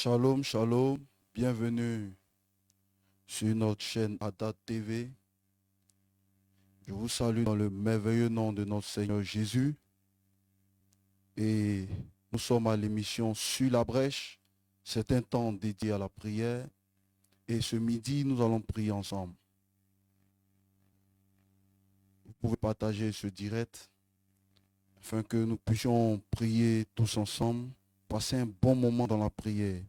Shalom, shalom, bienvenue sur notre chaîne Adat TV. Je vous salue dans le merveilleux nom de notre Seigneur Jésus. Et nous sommes à l'émission Sur la brèche. C'est un temps dédié à la prière. Et ce midi, nous allons prier ensemble. Vous pouvez partager ce direct afin que nous puissions prier tous ensemble. Passer un bon moment dans la prière.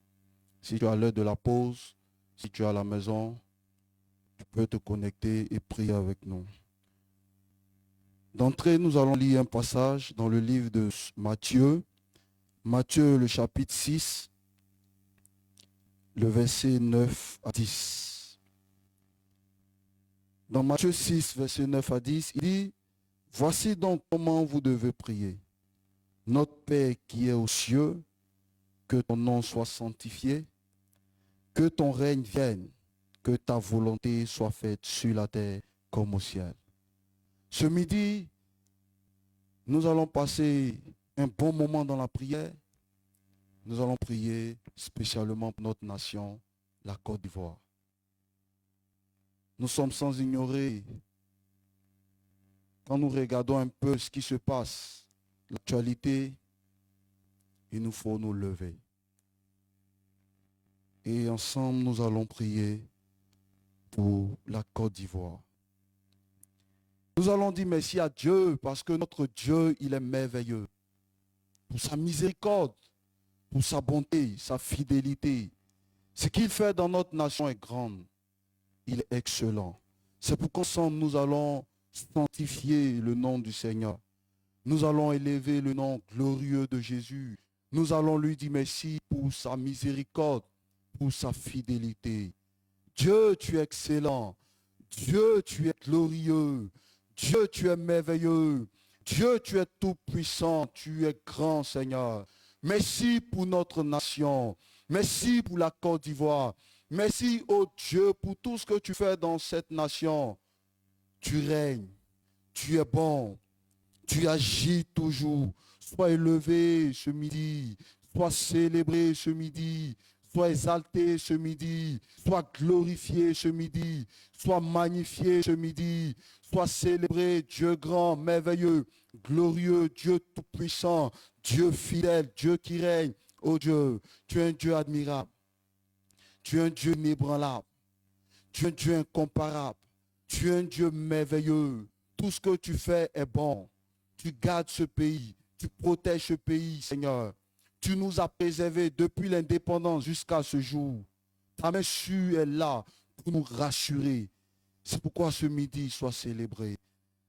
Si tu es à l'heure de la pause, si tu es à la maison, tu peux te connecter et prier avec nous. D'entrée, nous allons lire un passage dans le livre de Matthieu. Matthieu, le chapitre 6, le verset 9 à 10. Dans Matthieu 6, verset 9 à 10, il dit, « Voici donc comment vous devez prier. Notre Père qui est aux cieux, que ton nom soit sanctifié, que ton règne vienne, que ta volonté soit faite sur la terre comme au ciel. » Ce midi, nous allons passer un bon moment dans la prière. Nous allons prier spécialement pour notre nation, la Côte d'Ivoire. Nous sommes sans ignorer, quand nous regardons un peu ce qui se passe, l'actualité, il nous faut nous lever. Et ensemble, nous allons prier pour la Côte d'Ivoire. Nous allons dire merci à Dieu parce que notre Dieu, il est merveilleux. Pour sa miséricorde, pour sa bonté, sa fidélité. Ce qu'il fait dans notre nation est grand. Il est excellent. C'est pourquoi ensemble, nous allons sanctifier le nom du Seigneur. Nous allons élever le nom glorieux de Jésus. Nous allons lui dire merci pour sa miséricorde, pour sa fidélité. Dieu, tu es excellent. Dieu, tu es glorieux. Dieu, tu es merveilleux. Dieu, tu es tout puissant. Tu es grand, Seigneur. Merci pour notre nation. Merci pour la Côte d'Ivoire. Merci, oh Dieu, pour tout ce que tu fais dans cette nation. Tu règnes. Tu es bon. Tu agis toujours. Sois élevé ce midi. Sois célébré ce midi. Sois exalté ce midi. Sois glorifié ce midi. Sois magnifié ce midi. Sois célébré, Dieu grand, merveilleux, glorieux, Dieu tout-puissant, Dieu fidèle, Dieu qui règne. Oh Dieu, tu es un Dieu admirable. Tu es un Dieu inébranlable. Tu es un Dieu incomparable. Tu es un Dieu merveilleux. Tout ce que tu fais est bon. Tu gardes ce pays. Tu protèges ce pays, Seigneur. Tu nous as préservés depuis l'indépendance jusqu'à ce jour. Ta main sûre est là pour nous rassurer. C'est pourquoi ce midi, sois célébré.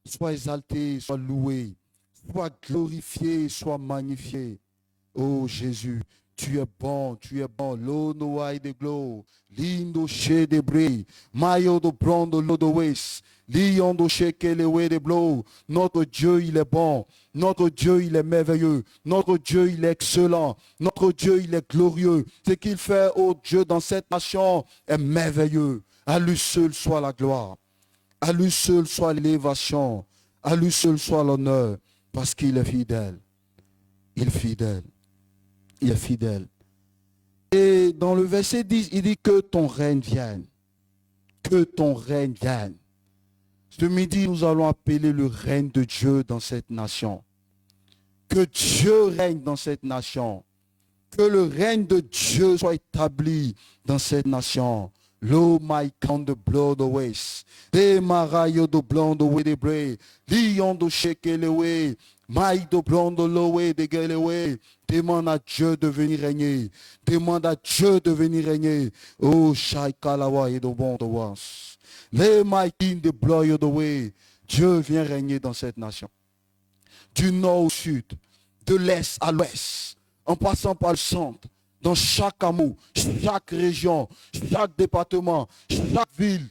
Sois exalté, sois loué. Sois glorifié, sois magnifié. Oh Jésus, tu es bon, tu es bon. L'ono ai de glow. Lindo che de brie. Mayo do brondo lodo wes. Lion do shekelewe de blow. Notre Dieu, il est bon. Notre Dieu, il est merveilleux. Notre Dieu, il est excellent. Notre Dieu, il est glorieux. Ce qu'il fait, oh Dieu, dans cette nation est merveilleux. À lui seul soit la gloire. À lui seul soit l'élévation. À lui seul soit l'honneur. Parce qu'il est fidèle. Il est fidèle. Il est fidèle. Et dans le verset 10, il dit que ton règne vienne. Que ton règne vienne. Ce midi, nous allons appeler le règne de Dieu dans cette nation. Que Dieu règne dans cette nation. Que le règne de Dieu soit établi dans cette nation. Lo my count the blood away. De marayo do blondo away de bray. Lion do shake away. My do blondo lowe de get away. Demande à Dieu de venir régner. Demande à Dieu de venir régner. Oh shai kalawa et do bon de was. Le my king de blow the way. Dieu vient régner dans cette nation. Du nord au sud, de l'est à l'ouest, en passant par le centre. Dans chaque hameau, chaque région, chaque département, chaque ville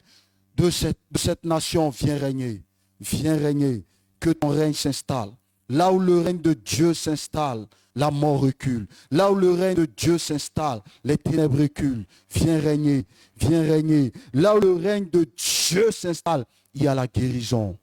de cette nation, viens régner. Viens régner. Que ton règne s'installe. Là où le règne de Dieu s'installe, la mort recule. Là où le règne de Dieu s'installe, les ténèbres reculent. Viens régner. Viens régner. Là où le règne de Dieu s'installe, il y a la guérison.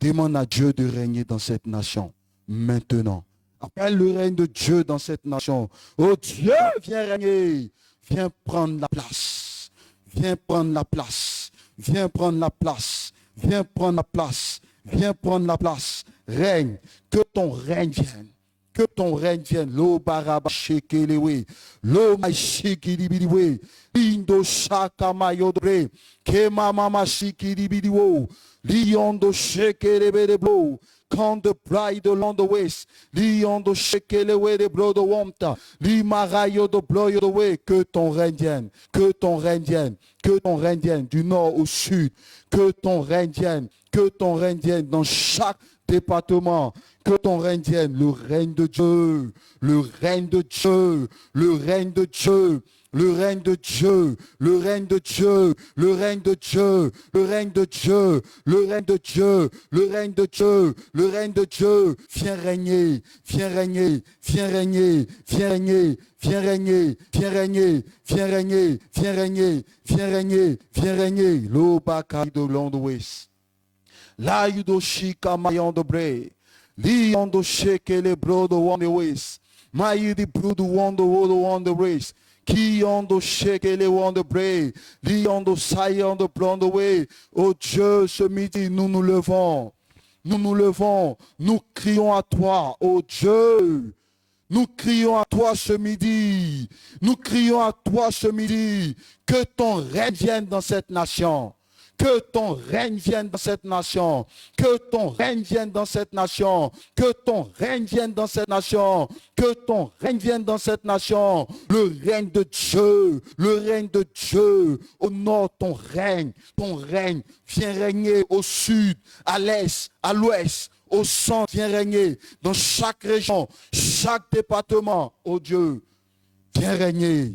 Demande à Dieu de régner dans cette nation. Maintenant. Appelle le règne de Dieu dans cette nation. Oh Dieu, viens régner. Viens prendre la place. Viens prendre la place. Viens prendre la place. Viens prendre la place. Viens prendre la place. Règne. Que ton règne vienne. Que ton règne vienne. Lo baraba shekelewe. Lo maishikilibidiwe. Indo shaka mayodobre. Kema mama shikilibidiwo. Liondo shekelebedeblo. Quand the bride along the west, Liondo shekelewe de blo de womta. Li marayo de bloyo de way. Que ton règne vienne. Que ton règne vienne. Que ton règne vienne du nord au sud. Que ton règne vienne. Que ton règne vienne dans chaque département. Que ton règne vienne, le règne de Dieu, le règne de Dieu, le règne de Dieu, le règne de Dieu, le règne de Dieu, le règne de Dieu, le règne de Dieu, le règne de Dieu, le règne de Dieu, le règne de Dieu. Viens régner, viens régner, viens régner, viens régner, viens régner, viens régner, viens régner, viens régner, viens régner, viens régner. L'Obakai de l'Ouest. La Yudoshika Mayon de Bre. Liondo shake le brodo on the waist. My the brodo on the race. Qui on the shake le on the bray. Liondo saille on the blonde way. Oh Dieu, ce midi, nous nous levons. Nous nous levons. Nous crions à toi, oh Dieu. Nous crions à toi ce midi. Nous crions à toi ce midi. Que ton règne vienne dans cette nation. Que ton règne vienne dans cette nation. Que ton règne vienne dans cette nation. Que ton règne vienne dans cette nation. Que ton règne vienne dans cette nation. Le règne de Dieu. Le règne de Dieu. Au nord, ton règne. Ton règne. Viens régner au sud, à l'est, à l'ouest, au centre. Viens régner dans chaque région, chaque département. Oh Dieu, viens régner.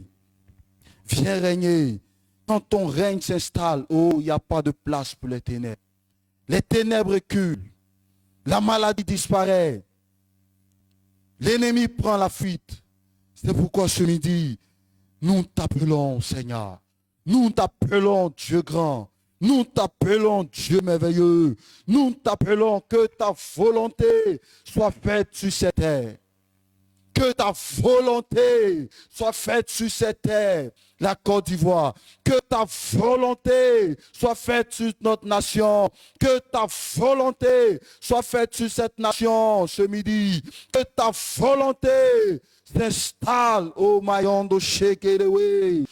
Viens régner. Quand ton règne s'installe, oh, il n'y a pas de place pour les ténèbres. Les ténèbres reculent. La maladie disparaît. L'ennemi prend la fuite. C'est pourquoi ce midi, nous t'appelons, Seigneur. Nous t'appelons, Dieu grand. Nous t'appelons, Dieu merveilleux. Nous t'appelons que ta volonté soit faite sur cette terre. Que ta volonté soit faite sur cette terre, la Côte d'Ivoire. Que ta volonté soit faite sur notre nation. Que ta volonté soit faite sur cette nation ce midi. Que ta volonté s'installe au maillon de Shekelewe.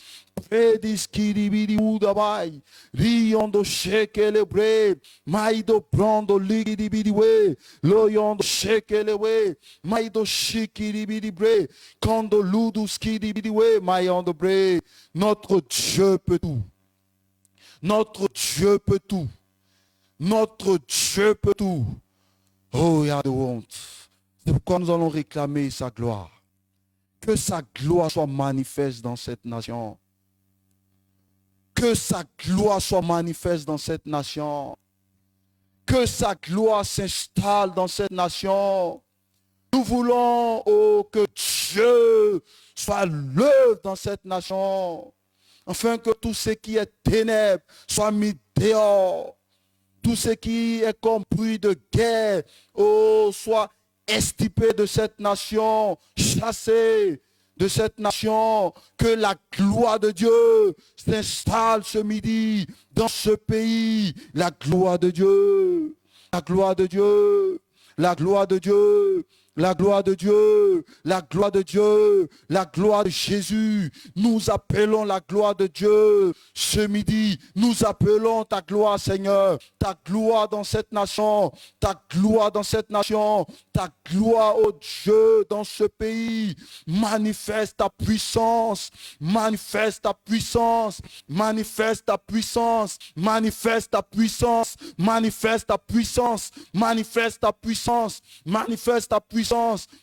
Prediskidibidi udabai, riondo shekelebre, maido brando ligidibidiwe, loyondo shekelewe, maido shikidibidibre, kando luduskidibidiwe, mayondo bre. Notre Dieu peut tout. Notre Dieu peut tout. Notre Dieu peut tout. Oh, il y a de honte. C'est pourquoi nous allons réclamer sa gloire. Que sa gloire soit manifeste dans cette nation. Que sa gloire soit manifeste dans cette nation. Que sa gloire s'installe dans cette nation. Nous voulons que Dieu soit l'œuvre dans cette nation. Afin que tout ce qui est ténèbres soit mis dehors. Tout ce qui est comme bruit de guerre soit extirpé de cette nation, chassé de cette nation, que la gloire de Dieu s'installe ce midi dans ce pays. La gloire de Dieu, la gloire de Dieu, la gloire de Dieu, la gloire de Dieu, la gloire de Dieu, la gloire de Jésus. Nous appelons la gloire de Dieu ce midi. Nous appelons ta gloire, Seigneur. Ta gloire dans cette nation. Ta gloire dans cette nation. Ta gloire, oh Dieu, dans ce pays. Manifeste ta puissance. Manifeste ta puissance. Manifeste ta puissance. Manifeste ta puissance. Manifeste ta puissance. Manifeste ta puissance. Manifeste ta puissance.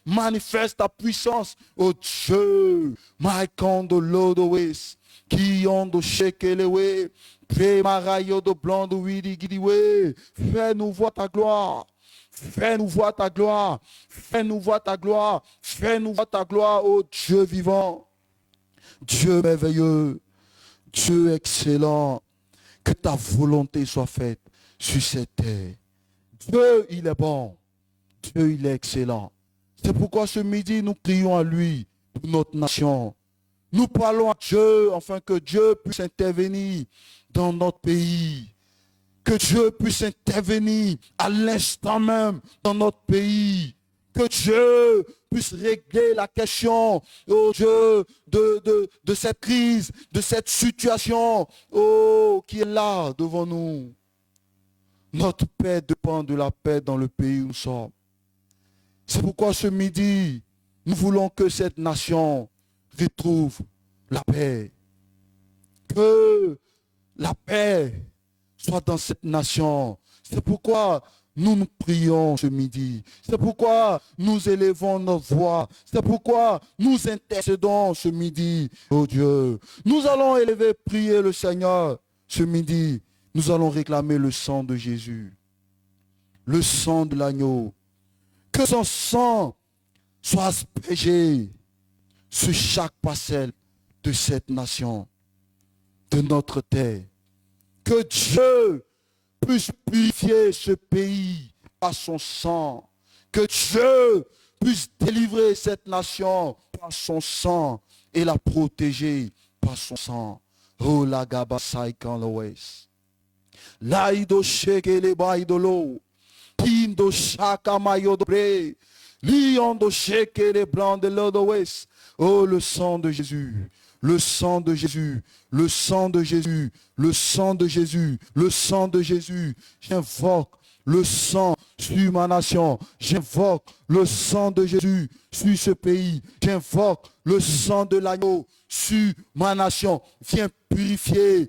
Manifeste ta puissance, oh Dieu. My condo lodoes, qui ont de shekelewe, premarayo de blanc de widigidiwe. Fais-nous voir ta gloire. Fais-nous voir ta gloire. Fais-nous voir ta gloire. Fais-nous voir ta gloire, oh Dieu vivant. Dieu merveilleux. Dieu excellent. Que ta volonté soit faite sur cette terre. Dieu, il est bon. Dieu, il est excellent. C'est pourquoi ce midi, nous crions à lui pour notre nation. Nous parlons à Dieu afin que Dieu puisse intervenir dans notre pays. Que Dieu puisse intervenir à l'instant même dans notre pays. Que Dieu puisse régler la question, oh Dieu, de cette crise, de cette situation, oh, qui est là devant nous. Notre paix dépend de la paix dans le pays où nous sommes. C'est pourquoi ce midi, nous voulons que cette nation retrouve la paix. Que la paix soit dans cette nation. C'est pourquoi nous prions ce midi. C'est pourquoi nous élevons notre voix. C'est pourquoi nous intercédons ce midi, oh Dieu. Nous allons élever, prier le Seigneur ce midi. Nous allons réclamer le sang de Jésus. Le sang de l'agneau. Que son sang soit aspergé sur chaque parcelle de cette nation, de notre terre. Que Dieu puisse purifier ce pays par son sang. Que Dieu puisse délivrer cette nation par son sang et la protéger par son sang. Oh la gaba saikan loes. Laido sheke le baidolo. Tindo shaka mayo dobre. Liondo sheke le blanc de l'odoes. Oh le sang de Jésus. Le sang de Jésus, le sang de Jésus, le sang de Jésus, le sang de Jésus. J'invoque le sang sur ma nation. J'invoque le sang de Jésus sur ce pays. J'invoque le sang de l'agneau sur ma nation. Viens purifier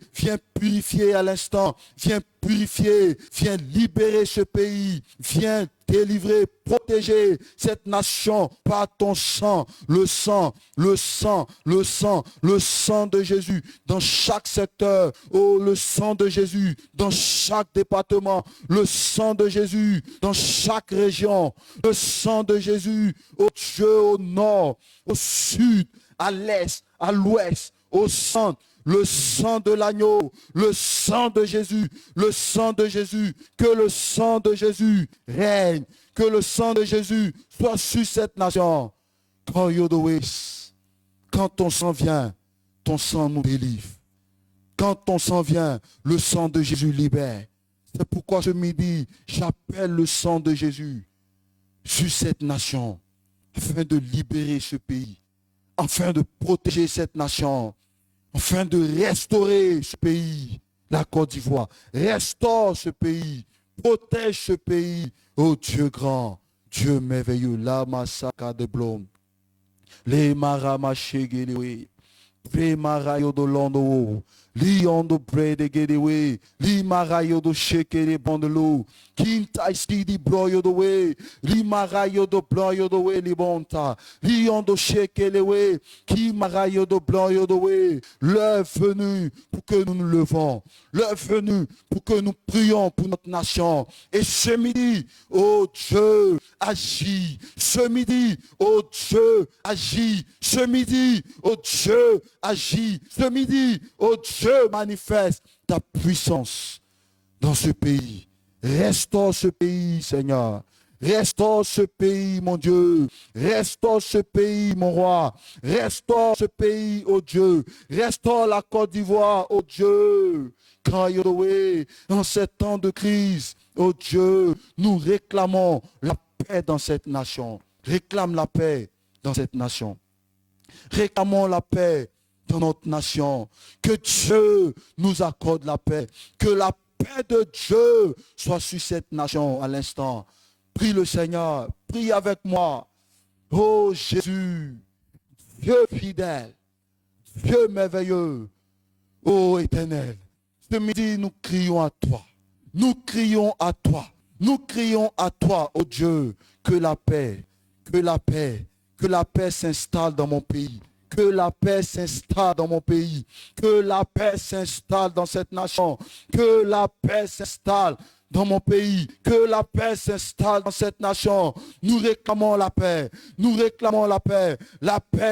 à l'instant. Viens purifier, viens libérer ce pays. Viens délivrer, protéger cette nation par ton sang, le sang, le sang, le sang, le sang de Jésus dans chaque secteur. Oh, le sang de Jésus dans chaque département, le sang de Jésus dans chaque région, le sang de Jésus au Dieu, au nord, au sud, à l'est, à l'ouest, au centre. Le sang de l'agneau, le sang de Jésus, le sang de Jésus, que le sang de Jésus règne, que le sang de Jésus soit sur cette nation. Quand ton sang vient, ton sang nous délivre. Quand ton sang vient, le sang de Jésus libère. C'est pourquoi ce midi, j'appelle le sang de Jésus sur cette nation, afin de libérer ce pays, afin de protéger cette nation, afin de restaurer ce pays, la Côte d'Ivoire. Restaure ce pays, protège ce pays. Oh Dieu grand, Dieu merveilleux, la massacre de Blom, les maramachégéléwe, les marayo de l'Ondo, Lion do brede gedewe, li marayo do shekere bondelo, kinta skidi broyo do we, li marayo do broyo do we li bonta, lion do shekelewe, ki marayo do broyo do we. L'heure venue pour que nous nous levons, l'heure venue pour que nous prions pour notre nation. Et ce midi, oh Dieu, agis. Ce midi, oh Dieu, agis. Ce midi, oh Dieu, agis. Ce midi, oh Dieu, manifeste ta puissance dans ce pays. Restaure ce pays, Seigneur. Restaure ce pays, mon Dieu. Restaure ce pays, mon roi. Restaure ce pays, oh Dieu. Restaure la Côte d'Ivoire, oh Dieu. Dans ces temps de crise, oh Dieu, nous réclamons la paix dans cette nation. Réclame la paix dans cette nation. Réclamons la paix dans notre nation. Que Dieu nous accorde la paix. Que la paix de Dieu soit sur cette nation à l'instant. Prie le Seigneur. Prie avec moi. Oh Jésus, Dieu fidèle, Dieu merveilleux, oh éternel. Ce midi, nous crions à toi. Nous crions à toi. Nous crions à toi, oh Dieu, que la paix, que la paix, que la paix s'installe dans mon pays. Que la paix s'installe dans mon pays. Que la paix s'installe dans cette nation. Que la paix s'installe dans mon pays, que la paix s'installe dans cette nation. Nous réclamons la paix, nous réclamons la paix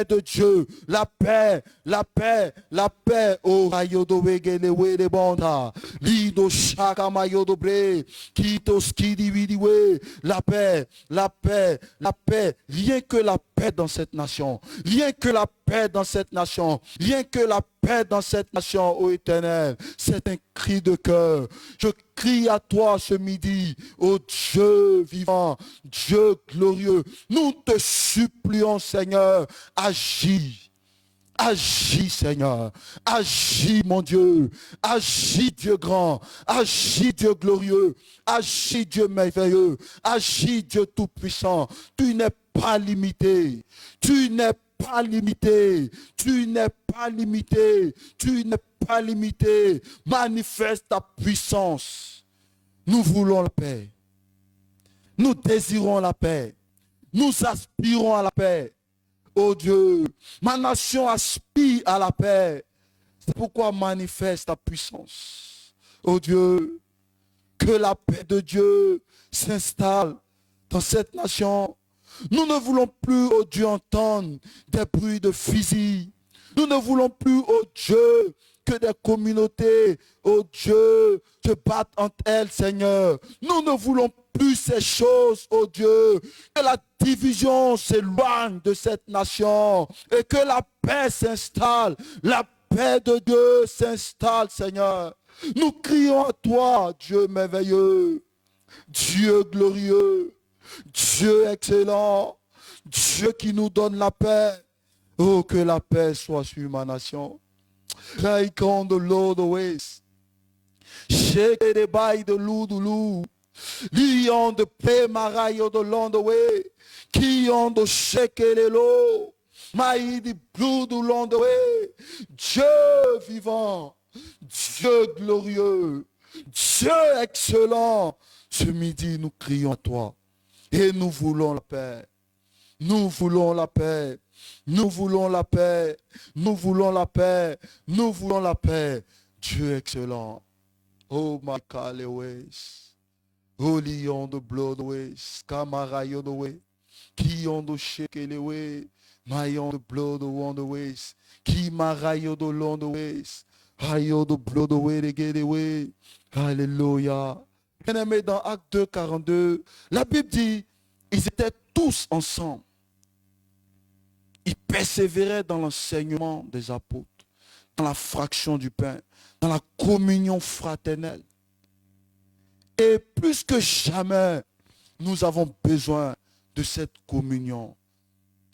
de Dieu, la paix, la paix, la paix. Oh, Rayodo Wegelewe de Bonda, Lido Shaka Mayodo Bre, Kito Skidi Vidiwe, la paix, la paix, la paix, rien que la paix dans cette nation, rien que la paix dans cette nation, rien que la paix dans cette nation, ô Éternel. C'est un cri de cœur. Je crie à toi ce midi, ô Dieu vivant, Dieu glorieux. Nous te supplions, Seigneur, agis. Agis, Seigneur. Agis, mon Dieu. Agis, Dieu grand. Agis, Dieu glorieux. Agis, Dieu merveilleux. Agis, Dieu tout-puissant. Tu n'es pas limité. Tu n'es pas limité. Tu n'es pas limité. Tu n'es pas limité. Manifeste ta puissance. Nous voulons la paix. Nous désirons la paix. Nous aspirons à la paix. Oh Dieu, ma nation aspire à la paix. C'est pourquoi manifeste ta puissance. Oh Dieu, que la paix de Dieu s'installe dans cette nation. Nous ne voulons plus, oh Dieu, entendre des bruits de fusils. Nous ne voulons plus, oh Dieu, que des communautés, oh Dieu, se battent entre elles, Seigneur. Nous ne voulons plus ces choses, oh Dieu, que la division s'éloigne de cette nation et que la paix s'installe. La paix de Dieu s'installe, Seigneur. Nous crions à toi, Dieu merveilleux, Dieu glorieux, Dieu excellent, Dieu qui nous donne la paix. Oh, que la paix soit sur ma nation. Raikon de l'eau de l'ouest. Shake the bay de l'oudou. Lion de paix marayo de l'ondoé. Qui ont de shake les lots. Maï de blou de l'ondoé. Dieu vivant. Dieu glorieux. Dieu excellent. Ce midi, nous crions à toi. Et nous voulons la paix. Nous voulons la paix. Nous voulons la paix. Nous voulons la paix. Nous voulons la paix. Dieu excellent. Oh, my Kaleways. Oh, lion de bloodways. Kamarayo de way. Qui ont de shekeleways. Mayon de blood de wonderways. Qui marayo de londways. Ayo de blood de way de getaway. Alléluia. Bien-aimé, dans Acte 2, 42, la Bible dit, ils étaient tous ensemble. Ils persévéraient dans l'enseignement des apôtres, dans la fraction du pain, dans la communion fraternelle. Et plus que jamais, nous avons besoin de cette communion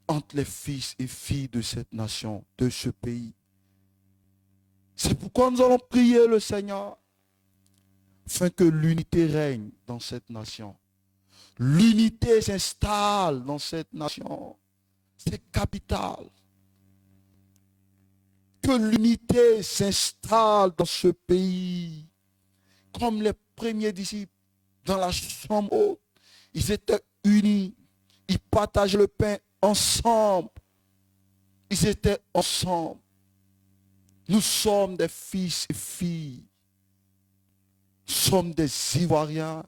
entre les fils et filles de cette nation, de ce pays. C'est pourquoi nous allons prier le Seigneur, afin que l'unité règne dans cette nation. L'unité s'installe dans cette nation. C'est capital. Que l'unité s'installe dans ce pays. Comme les premiers disciples dans la chambre haute, ils étaient unis. Ils partageaient le pain ensemble. Ils étaient ensemble. Nous sommes des fils et filles. Nous sommes des Ivoiriens.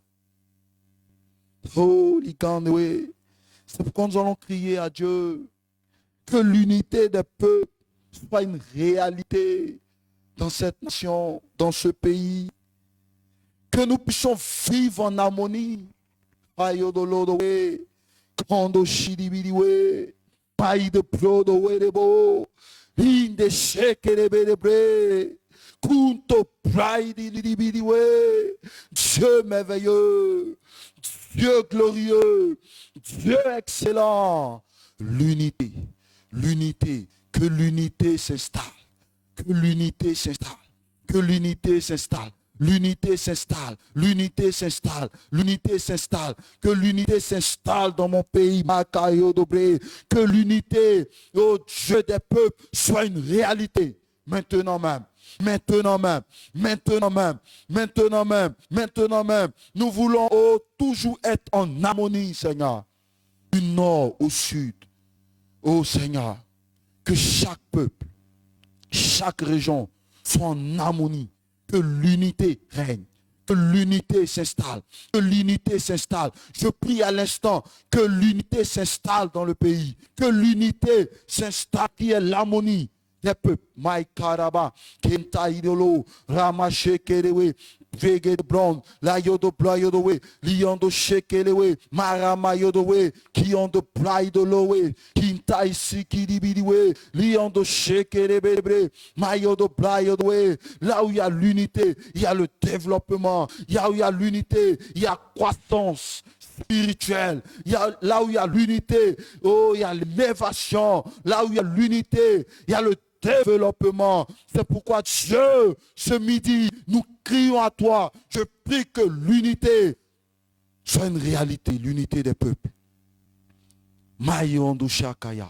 Oh, Likanwe. C'est pourquoi nous allons crier à Dieu que l'unité des peuples soit une réalité dans cette nation, dans ce pays. Que nous puissions vivre en harmonie. Kondo Shidibidiwe, Paï de Plodo Wedebo, Inde Shekerebedebre, Kunto Pride Lidibidiwe, Dieu merveilleux, Dieu glorieux, Dieu excellent. L'unité, l'unité, que l'unité s'installe, que l'unité s'installe, que l'unité s'installe. L'unité s'installe, l'unité s'installe, l'unité s'installe, que l'unité s'installe dans mon pays, Makayo Dobré, que l'unité, oh Dieu des peuples, soit une réalité, maintenant même. Maintenant même, maintenant même, maintenant même, maintenant même. Nous voulons oh, toujours être en harmonie, Seigneur, du nord au sud. Oh Seigneur, que chaque peuple, chaque région soit en harmonie. Que l'unité règne, Que l'unité s'installe. Que l'unité s'installe. Je prie à l'instant que l'unité s'installe dans le pays. Que l'unité s'installe, qui est l'harmonie des peuples. Maikaraba, Kenta Idolo, Ramashekerewe, Vege de Brown, La Yodo Blayodowe, Liondo Shekelewe, Marama Yodowe, Kiondo Blaidolowe, Kinta Isikiribidiwe, Liondo Shekerebebre, Mayodo Blayodowe. Là où il y a l'unité, il y a le développement. Là où il y a l'unité, il y a croissance spirituelle. Là où il y a l'unité, oh, il y a l'élévation. Là où il y a l'unité, il y a le développement. C'est pourquoi Dieu, ce midi, nous crions à toi. Je prie que l'unité soit une réalité, l'unité des peuples. Mayondo Shakaya,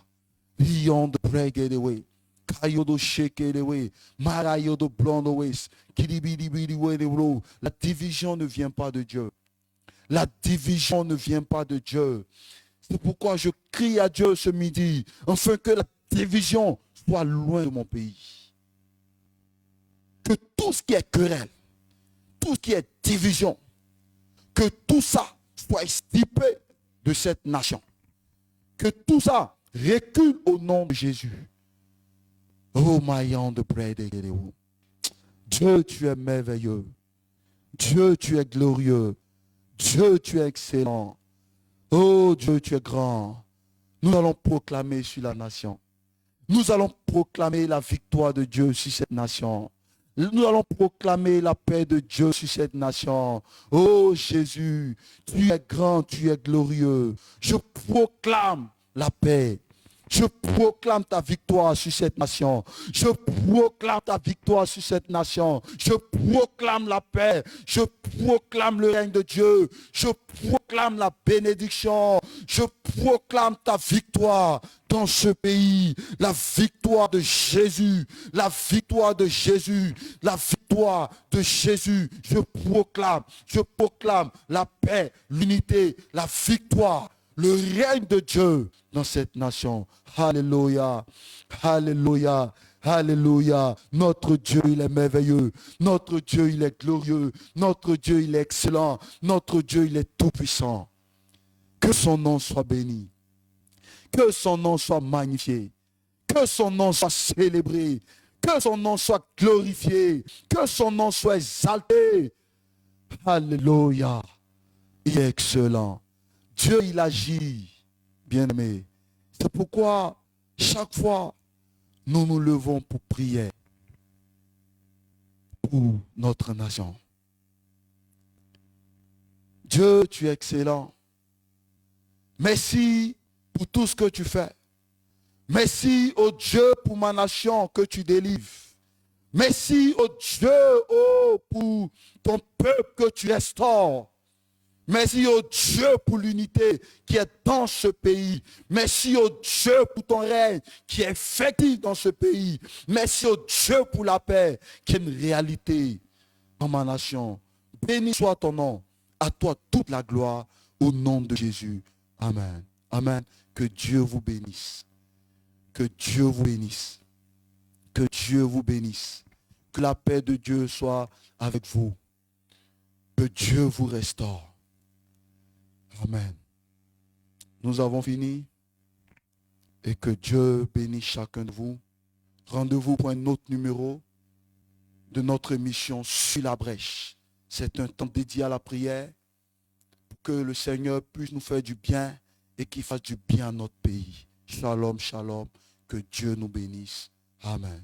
Liondo Pregedewe, Kayodo Shekedewe, Marayodo Blondowes, Kilibidibidiwe. La division ne vient pas de Dieu. La division ne vient pas de Dieu. C'est pourquoi je crie à Dieu ce midi, afin que la division soit loin de mon pays. Que tout ce qui est querelle, tout ce qui est division, que tout ça soit extirpé de cette nation. Que tout ça recule au nom de Jésus. Oh, Mayan de Brede. Dieu, tu es merveilleux. Dieu, tu es glorieux. Dieu, tu es excellent. Oh, Dieu, tu es grand. Nous allons proclamer sur la nation. Nous allons proclamer la victoire de Dieu sur cette nation. Nous allons proclamer la paix de Dieu sur cette nation. Oh Jésus, tu es grand, tu es glorieux. Je proclame la paix. Je proclame ta victoire sur cette nation. Je proclame ta victoire sur cette nation. Je proclame la paix. Je proclame le règne de Dieu. Je proclame la bénédiction. Je proclame ta victoire dans ce pays. La victoire de Jésus. La victoire de Jésus. La victoire de Jésus. Je proclame la paix, l'unité, la victoire, le règne de Dieu dans cette nation. Alléluia, alléluia, alléluia. Notre Dieu, il est merveilleux. Notre Dieu, il est glorieux. Notre Dieu, il est excellent. Notre Dieu, il est tout-puissant. Que son nom soit béni. Que son nom soit magnifié. Que son nom soit célébré. Que son nom soit glorifié. Que son nom soit exalté. Alléluia. Il est excellent. Dieu, il agit, bien-aimé. C'est pourquoi, chaque fois, nous nous levons pour prier pour notre nation. Dieu, tu es excellent. Merci pour tout ce que tu fais. Merci, oh Dieu, pour ma nation que tu délivres. Merci, oh Dieu, oh, pour ton peuple que tu restaures. Merci, oh Dieu, pour l'unité qui est dans ce pays. Merci, oh Dieu, pour ton règne qui est effectif dans ce pays. Merci, oh Dieu, pour la paix qui est une réalité dans ma nation. Béni soit ton nom. À toi toute la gloire au nom de Jésus. Amen. Amen. Que Dieu vous bénisse. Que Dieu vous bénisse. Que Dieu vous bénisse. Que la paix de Dieu soit avec vous. Que Dieu vous restaure. Amen. Nous avons fini. Et que Dieu bénisse chacun de vous. Rendez-vous pour un autre numéro de notre émission Sur la brèche. C'est un temps dédié à la prière pour que le Seigneur puisse nous faire du bien et qu'il fasse du bien à notre pays. Shalom, shalom. Que Dieu nous bénisse. Amen.